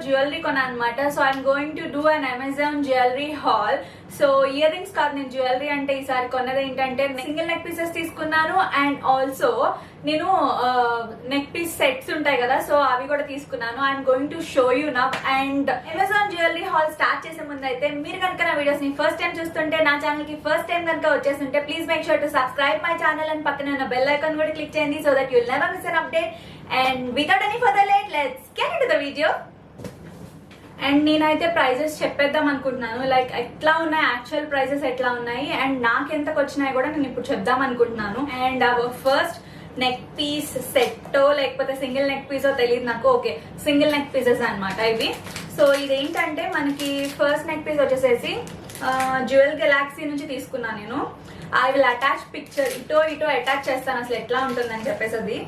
Jewellery కొన్నా అనమాట. So I'm going to do an Amazon jewellery hall. So ear rings కాదు, నేను jewellery అంటే ఈసారి కొన్నది ఏంటంటే సింగిల్ నెక్ పీసెస్ తీసుకున్నాను అండ్ ఆల్సో నేను నెక్ పీస్ సెట్స్ ఉంటాయి కదా, సో అవి కూడా తీసుకున్నాను. I'm going to show you now. And Amazon jewellery hall start చేసే ముందు అయితే మీరు కనుక నా వీడియోస్ ని ఫస్ట్ టైం చూస్తుంటే, నా ఛానల్ కి ఫస్ట్ టైం కనుక వచ్చేస్తుంటే please make sure to subscribe my channel and పక్కన ఉన్న బెల్ ఐకాన్ కూడా క్లిక్ చేయండి so that you'll never miss an update. And without any further late let's get into the video. And నేనైతే prices చెప్పేద్దాం అనుకుంటున్నాను, like ఎట్లా ఉన్నాయి, actual prices ఎట్లా ఉన్నాయి అండ్ నాకు ఎంతకు వచ్చినాయి కూడా నేను ఇప్పుడు చెప్దాం అనుకుంటున్నాను. And our first neck piece సెట్టో లేకపోతే సింగిల్ నెక్ పీసో తెలియదు నాకు. ఓకే, సింగిల్ నెక్ పీసెస్ అనమాట ఇవి. సో ఇదేంటంటే మనకి ఫస్ట్ నెక్ పీస్ వచ్చేసేసి జ్యువెల్ గెలాక్సీ నుంచి తీసుకున్నాను నేను. ఐ విల్ అటాచ్ పిక్చర్, ఇటో అటాచ్ చేస్తాను అసలు ఎట్లా ఉంటుందని చెప్పేసి అది.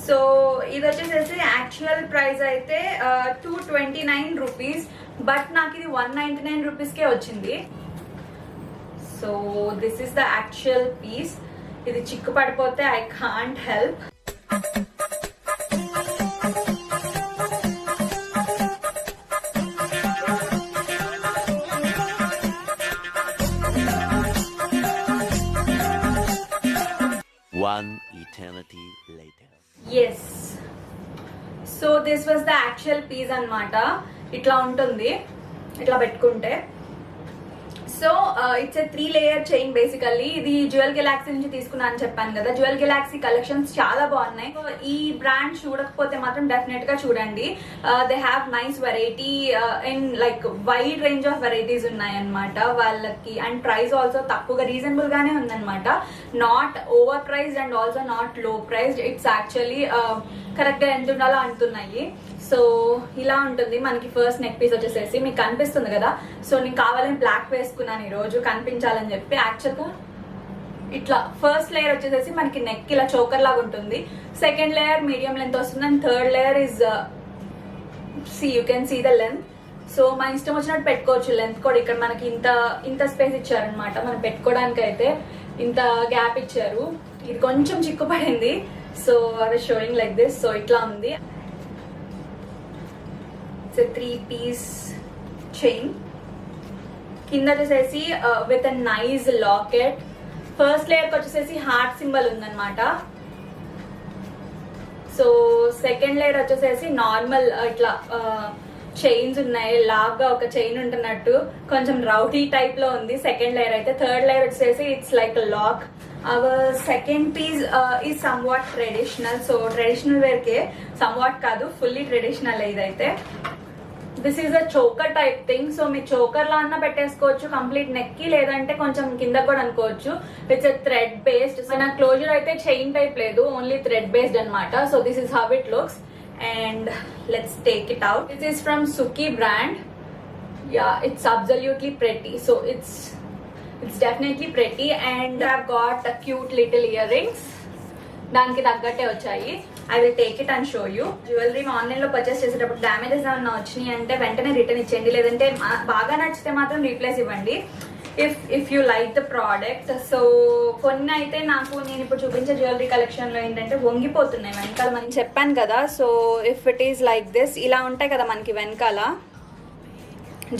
సో ఇది వచ్చేసేసి యాక్చువల్ ప్రైస్ అయితే 229 రూపీస్, బట్ నాకు ఇది 199 రూపీస్కే వచ్చింది. So this is the actual piece. ఇది చిక్కు పడిపోతే I can't help. One eternity later. Yes, so this was the actual piece అన్నమాట. ఇట్లా ఉంటుంది ఇట్లా పెట్టుకుంటే. So it's a 3 layer chain basically. ఇది జ్యువెల్ గెలాక్సీ నుంచి తీసుకున్నాను అని చెప్పాను కదా. జ్యువెల్ గెలాక్సీ కలెక్షన్స్ చాలా బాగున్నాయి. ఈ బ్రాండ్ చూడకపోతే మాత్రం డెఫినెట్ గా చూడండి. They have nice variety in like wide range of varieties ఉన్నాయి అనమాట వాళ్ళకి. అండ్ ప్రైస్ ఆల్సో తక్కువగా రీజనబుల్ గానే ఉందన్నమాట. Not over priced and also not లో ప్రైస్డ్. ఇట్స్ యాక్చువల్లీ కరెక్ట్ గా ఎంత ఉండాలో అంటున్నాయి. సో ఇలా ఉంటుంది మనకి ఫస్ట్ నెక్ పీస్ వచ్చేసేసి. మీకు కనిపిస్తుంది కదా. సో నేను కావాలని బ్లాక్ వేసుకున్నాను ఈ రోజు కనిపించాలని చెప్పి. యాక్చువల్గా ఇట్లా ఫస్ట్ లేయర్ వచ్చేసేసి మనకి నెక్ ఇలా చోకర్ లాగా ఉంటుంది. సెకండ్ లేయర్ మీడియం లెంత్ వస్తుంది and third layer is you can see the length. So మన ఇష్టం వచ్చినట్టు పెట్టుకోవచ్చు లెంత్ కూడా. ఇక్కడ మనకి ఇంత స్పేస్ ఇచ్చారనమాట మనం పెట్టుకోవడానికి. అయితే ఇంత గ్యాప్ ఇచ్చారు. ఇది కొంచెం చిక్కు పడింది. సో అది షోయింగ్ లైక్ దిస్. సో ఇట్లా ఉంది. It's a 3-piece chain. కింద వచ్చేసేసి with a nice locket. First layer కి వచ్చేసేసి హార్ట్ సింబల్ ఉందన్నమాట. సో సెకండ్ లేయర్ వచ్చేసేసి నార్మల్ ఇట్లా చైన్స్ ఉన్నాయి. లాగా ఒక చైన్ ఉంటున్నట్టు కొంచెం రౌడీ టైప్ లో ఉంది సెకండ్ లేయర్ అయితే. థర్డ్ లేయర్ వచ్చేసి it's like lock. Our second piece is somewhat traditional. So traditional wear కే, సమ్వాట్ కాదు, ఫుల్లీ ట్రెడిషనల్ ఇదైతే. This is a choker type thing. So మీరు చోకర్ లా అన్న పెట్టేసుకోవచ్చు కంప్లీట్ నెక్ కి, లేదంటే కొంచెం కింద కూడా అనుకోవచ్చు. It's a thread based. So నా క్లోజర్ అయితే చైన్ టైప్ లేదు, ఓన్లీ థ్రెడ్ బేస్డ్ అనమాట. So this is how it looks. And let's take it out. This is from Suki brand. Yeah, it's absolutely pretty. So it's definitely pretty. And I've got a cute little earrings. దానికి తగ్గట్టే వచ్చాయి. I will take it and show you. Jewellery online లో purchase చేసేటప్పుడు damages ఏమన్నా వచ్చినాయి అంటే వెంటనే return ఇచ్చేయండి, లేదంటే బాగా నచ్చితే మాత్రం రీప్లేస్ ఇవ్వండి if you like the product. So కొన్ని అయితే నేను ఇప్పుడు చూపించే జ్యువెలరీ కలెక్షన్ లో ఏంటంటే వంగిపోతున్నాయి వెనకాల. మనం చెప్పాను కదా. So if it is like this, ఇలా ఉంటాయి కదా మనకి వెనకాల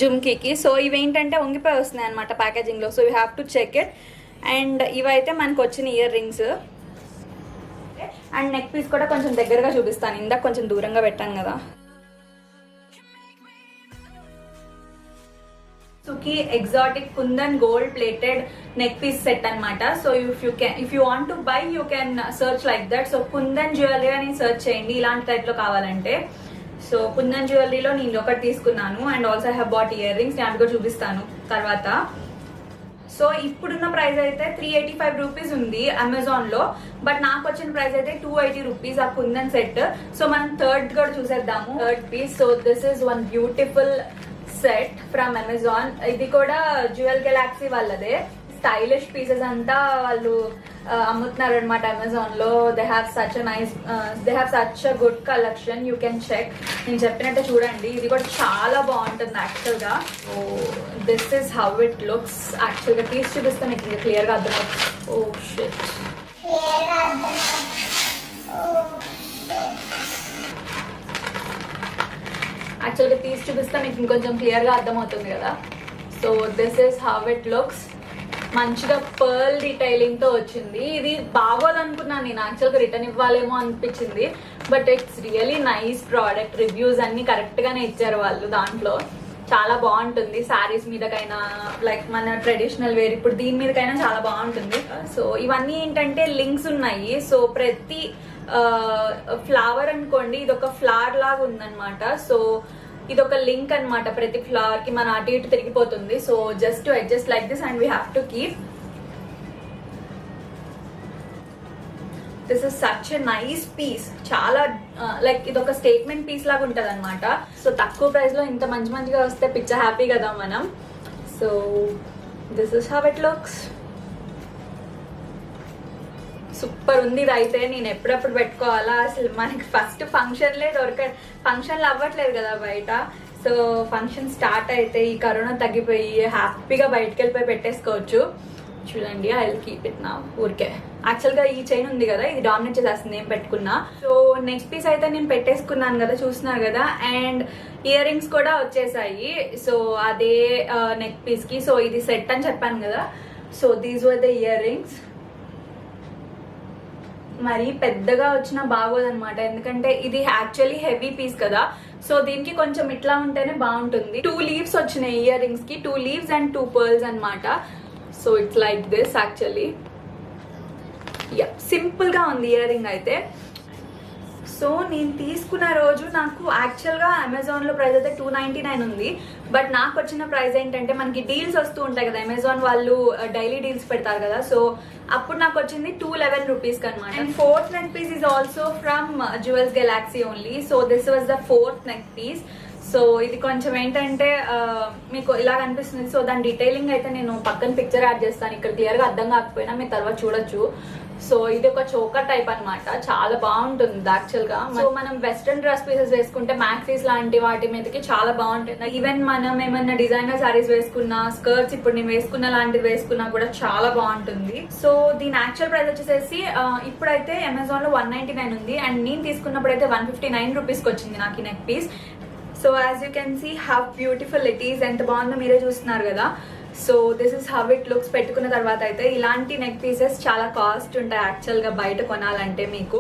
జుమ్కీకి. సో ఇవేంటంటే వంగిపోయి వస్తున్నాయి అనమాట ప్యాకేజింగ్ లో. So you have to check it. And ఇవైతే మనకు వచ్చిన earrings. And neck piece కూడా కొంచెం దగ్గరగా చూపిస్తాను, ఇందాక కొంచెం దూరంగా పెట్టాను కదా. Suki exotic kundan gold plated neck piece set anamata. So if you want to buy, you can search like that. So kundan jewelry ani search cheyandi ilanti type lo kavalante. So kundan jewelry lo nenu okati తీసుకున్నాను. And also I have bought earrings. నేను కూడా చూపిస్తాను తర్వాత. So ఇప్పుడున్న price అయితే 385 rupees ఉంది Amazon లో, but నాకు వచ్చిన ప్రైస్ అయితే 280 రూపీస్ ఆ కుందన్ సెట్. సో మనం థర్డ్ కూడా చూసేద్దాము, third piece. So this is one beautiful set from Amazon. ఇది కూడా జ్యువెల్ గెలాక్సీ వాళ్ళదే. స్టైలిష్ పీసెస్ అంతా వాళ్ళు అమ్ముతున్నారు అనమాట అమెజాన్ లో. They have such a good collection. You can check. నేను చెప్పినట్టే చూడండి, ఇది కూడా చాలా బాగుంటుంది యాక్చువల్ గా. So this is how it looks. Actual గా తీసి చూపిస్తే మీకు క్లియర్ గా అర్థమవుతుంది. ఓ షిట్, యాక్చువల్గా తీసి చూపిస్తే మీకు ఇంకొంచెం క్లియర్గా అర్థమవుతుంది కదా. So this is how it looks. మంచిగా పర్ల్ డీటైలింగ్తో వచ్చింది. ఇది బాగోదు అనుకున్నాను నేను, యాక్చువల్గా రిటర్న్ ఇవ్వాలేమో అనిపించింది. But it's really nice product. Reviews అన్ని కరెక్ట్గానే ఇచ్చారు వాళ్ళు. దాంట్లో చాలా బాగుంటుంది. శారీస్ మీదకైనా లైక్ మన ట్రెడిషనల్ వేర్ ఇప్పుడు దీని మీదకైనా చాలా బాగుంటుంది. సో ఇవన్నీ ఏంటంటే లింక్స్ ఉన్నాయి. సో ప్రతి ఫ్లవర్ అనుకోండి, ఇది ఒక ఫ్లవర్ లాగా ఉందన్నమాట. సో ఇది ఒక లింక్ అనమాట. ప్రతి ఫ్లవర్ కి మన అటు ఇటు తిరిగిపోతుంది. So just to adjust like this and we have to keep. This is such a nice piece. చాలా లైక్ ఇది ఒక స్టేట్మెంట్ పీస్ లాగా ఉంటది అనమాట. సో తక్కువ ప్రైస్ లో ఇంత మంచి మంచిగా వస్తే పిచ్చ హ్యాపీ కదా మనం. So this is how it looks. Super ఉంది. ఇది అయితే నేను ఎప్పుడప్పుడు పెట్టుకోవాలా. అసలు మనకి ఫస్ట్ ఫంక్షన్లే ఫంక్షన్లు అవ్వట్లేదు కదా బయట. సో ఫంక్షన్ స్టార్ట్ అయితే ఈ కరోనా తగ్గిపోయి హ్యాపీగా బయటకు వెళ్ళిపోయి పెట్టేసుకోవచ్చు. చూడండి, ఐ విల్ కీప్ ఇట్ నా ఊరికే. యాక్చువల్గా ఈ చైన్ ఉంది కదా, ఇది డామినేట్ చేసేస్తుంది ఏం పెట్టుకున్నా. సో నెక్స్ట్ పీస్ అయితే నేను పెట్టేసుకున్నాను కదా, చూస్తున్నారు కదా. అండ్ ఇయర్ రింగ్స్ కూడా వచ్చేసాయి. సో అదే నెక్ పీస్ కి. సో ఇది సెట్ అని చెప్పాను కదా. So these were the ear rings. మరి పెద్దగా వచ్చినా బాగోదన్నమాట, ఎందుకంటే ఇది యాక్చువల్లీ హెవీ పీస్ కదా. సో దీనికి కొంచెం ఇట్లా ఉంటేనే బాగుంటుంది. 2 లీవ్స్ వచ్చినాయి ఇయర్ రింగ్స్ కి. 2 లీవ్స్ అండ్ 2 పర్ల్స్ అనమాట. So it's like this actually. Simple గా ఉంది ఇయర్ రింగ్ అయితే. సో నేను తీసుకున్న రోజు నాకు యాక్చువల్గా అమెజాన్లో ప్రైస్ అయితే 299 ఉంది. బట్ నాకు వచ్చిన ప్రైస్ ఏంటంటే, మనకి డీల్స్ వస్తూ ఉంటాయి కదా, అమెజాన్ వాళ్ళు డైలీ డీల్స్ పెడతారు కదా. సో అప్పుడు నాకు వచ్చింది 211 రూపీస్కి అనమాట. And fourth neck piece is also from Jewels Galaxy only. So this was the fourth neck piece. So ఇది కొంచెం ఏంటంటే మీకు ఇలా కనిపిస్తుంది. సో దాని డీటెయిలింగ్ అయితే నేను పక్కన పిక్చర్ యాడ్ చేస్తాను. ఇక్కడ క్లియర్గా అర్థం కాకపోయినా మీరు తర్వాత చూడొచ్చు. సో ఇది ఒక చోకర్ టైప్ అనమాట. చాలా బాగుంటుంది యాక్చువల్ గా. సో మనం వెస్ట్రన్ డ్రెస్ పీసెస్ వేసుకుంటే మ్యాక్సీస్ లాంటి వాటి మీదకి చాలా బాగుంటుంది. ఈవెన్ మనం ఏమన్నా డిజైనర్ సారీస్ వేసుకున్నా, స్కర్ట్స్ ఇప్పుడు నేను వేసుకున్న లాంటివి వేసుకున్నా కూడా చాలా బాగుంటుంది. సో దీని యాక్చువల్ ప్రైస్ వచ్చేసేసి ఇప్పుడైతే అమెజాన్ లో 199 ఉంది. అండ్ నేను తీసుకున్నప్పుడు అయితే 159 రూపీస్కి వచ్చింది నాకు ఈ neck piece. So as you can see how beautiful it is. ఎంత బాగుందో మీరే చూస్తున్నారు కదా. So this is how it looks. పెట్టుకున్న తర్వాత అయితే ఇలాంటి నెక్ పీసెస్ చాలా కాస్ట్ ఉంటాయి యాక్చువల్గా బయట కొనాలంటే మీకు.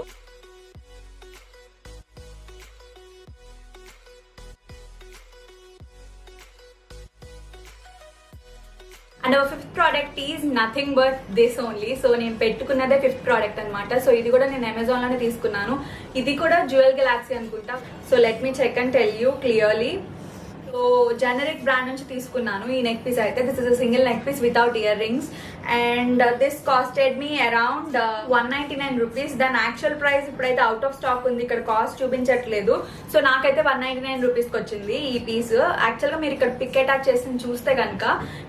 And hour 5th product is nothing but this only. So నేను పెట్టుకున్నదే 5th ప్రోడక్ట్ అనమాట. సో ఇది కూడా నేను అమెజాన్ లోనే తీసుకున్నాను. ఇది కూడా జ్యువెల్ గెలాక్సీ అనుకుంటా. So let me check and tell you clearly. So generic brand నుంచి తీసుకున్నాను ఈ నెక్ పీస్ అయితే. This is a single neck piece without earrings. And this costed me around 199 rupees. దాని యాక్చువల్ ప్రైస్ ఇప్పుడైతే out of stock ఉంది, ఇక్కడ cost చూపించట్లేదు. So నాకైతే 199 రూపీస్కి వచ్చింది ఈ పీస్. యాక్చువల్గా మీరు ఇక్కడ పిక్ అటాచ్ చేసి చూస్తే కనుక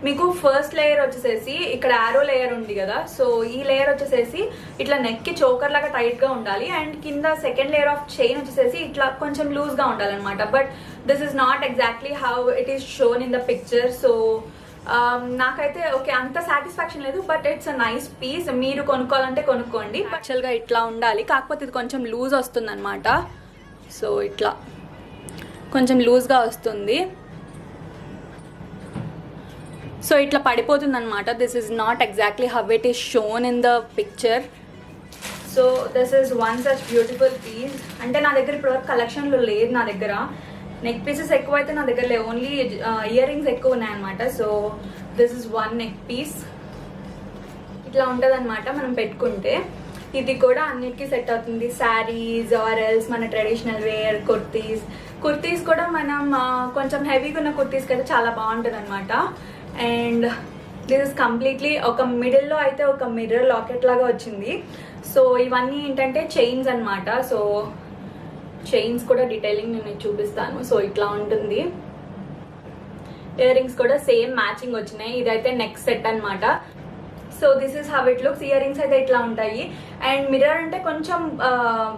మీకు ఫస్ట్ లేయర్ వచ్చేసేసి ఇక్కడ ఆరో లేయర్ ఉంది కదా. సో ఈ లేయర్ వచ్చేసేసి ఇట్లా నెక్ కి చోకర్ లాగా టైట్ గా ఉండాలి. అండ్ కింద సెకండ్ లేయర్ ఆఫ్ చైన్ వచ్చేసేసి ఇట్లా కొంచెం లూజ్ గా ఉండాలన్నమాట. But this is not exactly how it is shown in the picture. So నాకైతే ఓకే అంత సాటిస్ఫాక్షన్ లేదు. But it's a nice piece. మీరు కొనుక్కోవాలంటే కొనుక్కోండి. యాక్చువల్గా ఇట్లా ఉండాలి, కాకపోతే ఇది కొంచెం లూజ్ వస్తుంది అనమాట. సో ఇట్లా కొంచెం లూజ్గా వస్తుంది. సో ఇట్లా పడిపోతుంది అనమాట. This is not exactly how it is shown in the picture. So this is one such beautiful piece. అంటే నా దగ్గర ఇప్పటివరకు కలెక్షన్లో లేదు. నా దగ్గర నెక్ పీసెస్ ఎక్కువ అయితే నా దగ్గర లేవు, ఓన్లీ ఇయర్ రింగ్స్ ఎక్కువ ఉన్నాయన్నమాట. So this is one neck piece. ఇట్లా ఉంటుంది అనమాట మనం పెట్టుకుంటే. ఇది కూడా అన్నిటికీ సెట్ అవుతుంది. శారీస్ ఆర్ ఎల్స్ మన ట్రెడిషనల్ వేర్ కుర్తీస్ కూడా మనం కొంచెం హెవీగా ఉన్న కుర్తీస్కి అయితే చాలా బాగుంటుంది అనమాట. అండ్ దిస్ ఇస్ కంప్లీట్లీ ఒక మిడిల్లో అయితే ఒక మిర్రర్ లాకెట్ లాగా వచ్చింది. సో ఇవన్నీ ఏంటంటే చైన్స్ అనమాట. సో చైన్స్ కూడా డీటెయిలింగ్ నేను చూపిస్తాను. సో ఇట్లా ఉంటుంది. ఇయర్ రింగ్స్ కూడా సేమ్ మ్యాచింగ్ వచ్చినాయి. ఇదైతే నెక్ సెట్ అనమాట. So this is how it looks. Ear rings అయితే ఇట్లా ఉంటాయి. అండ్ మిర్రర్ అంటే కొంచెం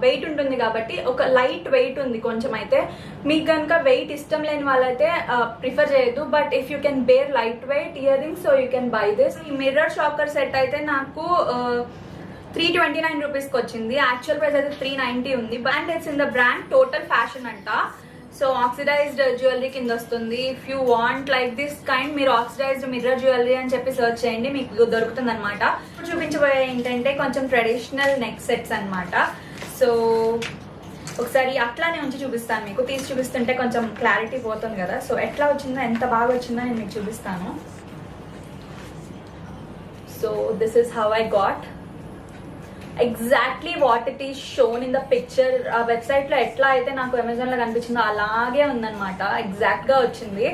వెయిట్ ఉంటుంది కాబట్టి ఒక లైట్ వెయిట్ ఉంది కొంచెం. అయితే మీకు కనుక వెయిట్ ఇష్టం లేని వాళ్ళైతే ప్రిఫర్ చేయొద్దు. But if you can bear light weight earrings so you can buy this. ఈ మిర్రర్ షాకర్ సెట్ అయితే నాకు 329 రూపీస్కి వచ్చింది. యాక్చువల్ ప్రైస్ అయితే 390 ఉంది. And it's in the brand total fashion అంట. సో ఆక్సిడైజ్డ్ జ్యువెలరీ కింద వస్తుంది. If you want like this kind మీరు ఆక్సిడైజ్డ్ మిర్రర్ జ్యువెలరీ అని చెప్పి సర్చ్ చేయండి, మీకు దొరుకుతుంది అనమాట. ఇప్పుడు చూపించబోయే ఏంటంటే కొంచెం ట్రెడిషనల్ నెక్ సెట్స్ అనమాట. సో ఒకసారి అట్లానే ఉంచి చూపిస్తాను మీకు, తీసి చూపిస్తుంటే కొంచెం క్లారిటీ పోతుంది కదా. సో ఎట్లా వచ్చిందో, ఎంత బాగా వచ్చిందో నేను మీకు చూపిస్తాను. So this is how I got exactly what it is shown in the picture. ఆ వెబ్సైట్ లో ఎట్లా అయితే నాకు అమెజాన్ లో కనిపించిందో అలాగే ఉందన్నమాట, ఎగ్జాక్ట్ గా వచ్చింది.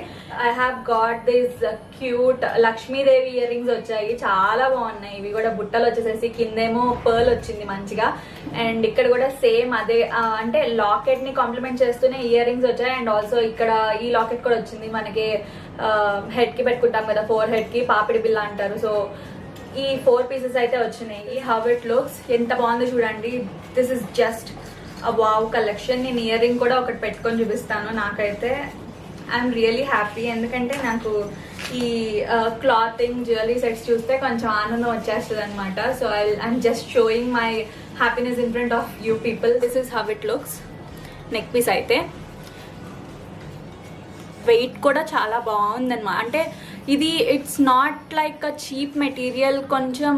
I have got this cute Lakshmidevi ear rings వచ్చాయి, చాలా బాగున్నాయి. ఇవి కూడా బుట్టలు వచ్చేసేసి కిందేమో పర్ల్ వచ్చింది మంచిగా, అండ్ ఇక్కడ కూడా సేమ్ అదే, అంటే లాకెట్ ని కాంప్లిమెంట్ చేస్తూనే ఇయర్ రింగ్స్ వచ్చాయి. అండ్ ఆల్సో ఇక్కడ ఈ లాకెట్ కూడా వచ్చింది, మనకి హెడ్ కి పెట్టుకుంటాం కదా, 4 హెడ్ కి పాపిడి బిల్ల అంటారు. సో ఈ 4 పీసెస్ అయితే వచ్చినాయి. హౌ ఇట్ లుక్స్, ఎంత బాగుందో చూడండి. This is just a wow collection. నేను ఇయర్ రింగ్ కూడా ఒకటి పెట్టుకొని చూపిస్తాను. నాకైతే ఐఎమ్ రియలీ హ్యాపీ, ఎందుకంటే నాకు ఈ క్లాతింగ్ జ్యువెలరీ సెట్స్ చూస్తే కొంచెం ఆనందం వచ్చేస్తుంది అనమాట. So I'm just showing my happiness in front of you people. This is how it looks. Neck piece అయితే వెయిట్ కూడా చాలా బాగుందన్నమాట. అంటే ఇది it's not like a cheap material, కొంచెం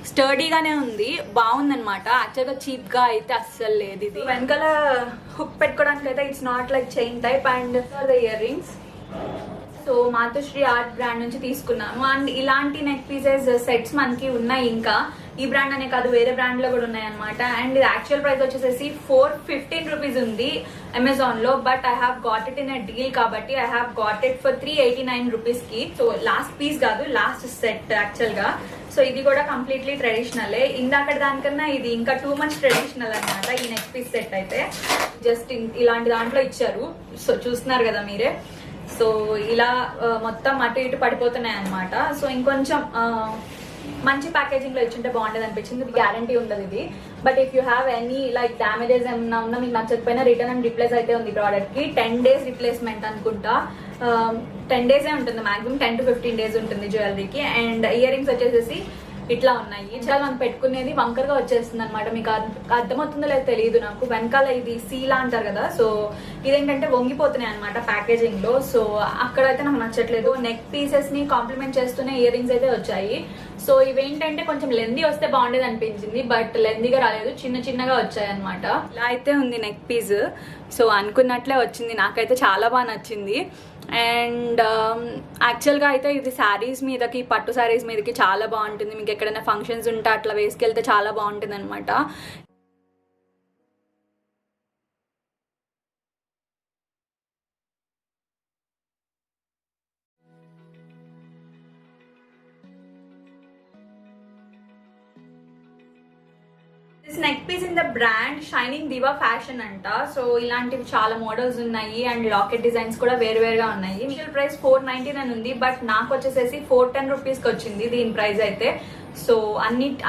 స్టర్డీగానే ఉంది, బాగుందన్నమాట. యాక్చువల్గా చీప్గా అయితే అస్సలు లేదు. ఇది వెనకాల హుక్ పెట్టుకోవడానికి అయితే it's not like chain type. And the earrings so Matrusri art brand నుంచి తీసుకున్నాను. అండ్ ఇలాంటి నెక్ పీసెస్ సెట్స్ మనకి ఉన్నాయి, ఇంకా ఈ బ్రాండ్ అనే కాదు వేరే బ్రాండ్ లో కూడా ఉన్నాయి అనమాట. అండ్ ఇది యాక్చువల్ ప్రైస్ వచ్చేసేసి 415 రూపీస్ ఉంది అమెజాన్ లో, but I have got it in a deal కాబట్టి I have got it for 389 rupees కి. సో లాస్ట్ పీస్ కాదు, లాస్ట్ సెట్ యాక్చువల్ గా. సో ఇది కూడా కంప్లీట్లీ ట్రెడిషనలే, ఇందాక దానికన్నా ఇది ఇంకా టూ మచ్ ట్రెడిషనల్ అనమాట. ఈ నెక్ పీస్ సెట్ అయితే జస్ట్ ఇలాంటి దాంట్లో ఇచ్చారు. సో చూస్తున్నారు కదా మీరే. సో ఇలా మొత్తం అటు ఇటు పడిపోతున్నాయి అనమాట. సో ఇంకొంచెం మంచి ప్యాకేజింగ్ లో ఇచ్చింటే బాగుంటుంది అనిపించింది. గ్యారంటీ ఉండదు ఇది, but if you have any like damages ఏమన్నా ఉన్నా, మీకు నచ్చకపోయినా రిటర్న్ అండ్ రిప్లేస్ అయితే ఉంది ప్రోడక్ట్ కి. 10 days రిప్లేస్మెంట్ అనుకుంటా, 10 days ఉంటుంది మాక్సిమం, 10 to 15 days ఉంటుంది జ్యువెలరీకి. అండ్ ఇయర్ రింగ్స్ వచ్చేసేసి ఇట్లా ఉన్నాయి. చాలా మనం పెట్టుకునేది వంకరగా వచ్చేస్తుంది అనమాట. మీకు అర్థమవుతుందో లేదో తెలియదు నాకు. వెనకాల ఇది సీలా అంటారు కదా, సో ఇదేంటంటే వంగిపోతున్నాయి అనమాట ప్యాకేజింగ్ లో. సో అక్కడైతే నాకు నచ్చట్లేదు. నెక్ పీసెస్ ని కాంప్లిమెంట్ చేస్తూనే ఇయర్ రింగ్స్ అయితే వచ్చాయి. సో ఇవేంటంటే కొంచెం లెందీ వస్తే బాగుండేది అనిపించింది, బట్ లెందీగా రాలేదు, చిన్న చిన్నగా వచ్చాయి అనమాట. ఇలా అయితే ఉంది నెక్ పీస్. సో అనుకున్నట్లే వచ్చింది, నాకైతే చాలా బాగా నచ్చింది. అండ్ యాక్చువల్గా అయితే ఇది శారీస్ మీదకి, పట్టు శారీస్ మీదకి చాలా బాగుంటుంది. మీకు ఎక్కడైనా ఫంక్షన్స్ ఉంటే అట్లా వేసుకెళ్తే చాలా బాగుంటుంది అనమాట. This neck piece in the brand Shining Diva Fashion అంట. సో ఇలాంటివి చాలా మోడల్స్ ఉన్నాయి, అండ్ లాకెట్ డిజైన్స్ కూడా వేరువేరుగా ఉన్నాయి. ఇనిషియల్ ప్రైస్ 499 ఉంది, బట్ నాకు వచ్చేసేసి 410 రూపీస్కి వచ్చింది దీని ప్రైస్ అయితే. సో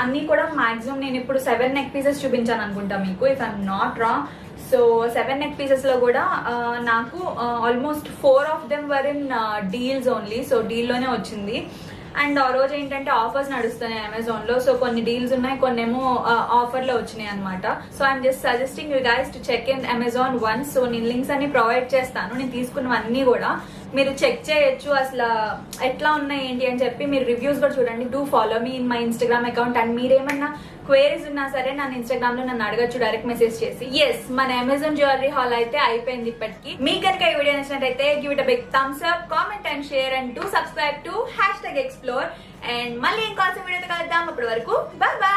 అన్ని కూడా మాక్సిమం నేను ఇప్పుడు 7 నెక్ పీసెస్ చూపించాను అనుకుంటా మీకు, if I'm not wrong. So 7 neck pieces లో కూడా నాకు almost 4 of them were in deals only. So డీల్లోనే వచ్చింది. అండ్ ఆ రోజు ఏంటంటే ఆఫర్స్ నడుస్తున్నాయి అమెజాన్ లో. సో కొన్ని డీల్స్ ఉన్నాయి, కొన్ని ఏమో ఆఫర్ లో వచ్చినాయి అనమాట. So I'm just suggesting you guys to check in Amazon once. సో నేను లింక్స్ అన్ని ప్రొవైడ్ చేస్తాను, నేను తీసుకున్నవన్నీ కూడా మీరు చెక్ చేయొచ్చు, అసలు ఎట్లా ఉన్నాయి ఏంటి అని చెప్పి. మీరు రివ్యూస్ కూడా చూడండి. Do follow me in my Instagram account. And మీరేమన్నా క్వేరీస్ ఉన్నా సరే నన్ను ఇన్స్టాగ్రామ్ లో నన్ను అడగచ్చు డైరెక్ట్ మెసేజ్ చేసి. ఎస్, మన అమెజాన్ జ్యువెలరీ హాల్ అయితే అయిపోయింది ఇప్పటికి. మీకు కనుక ఈ వీడియో నచ్చినట్టయితే give it a big thumbs up, comment and share, and do subscribe to #explore. And మళ్ళీ ఇంకొంచెం వీడియోతో కలుద్దాం. అప్పటి వరకు బై బై.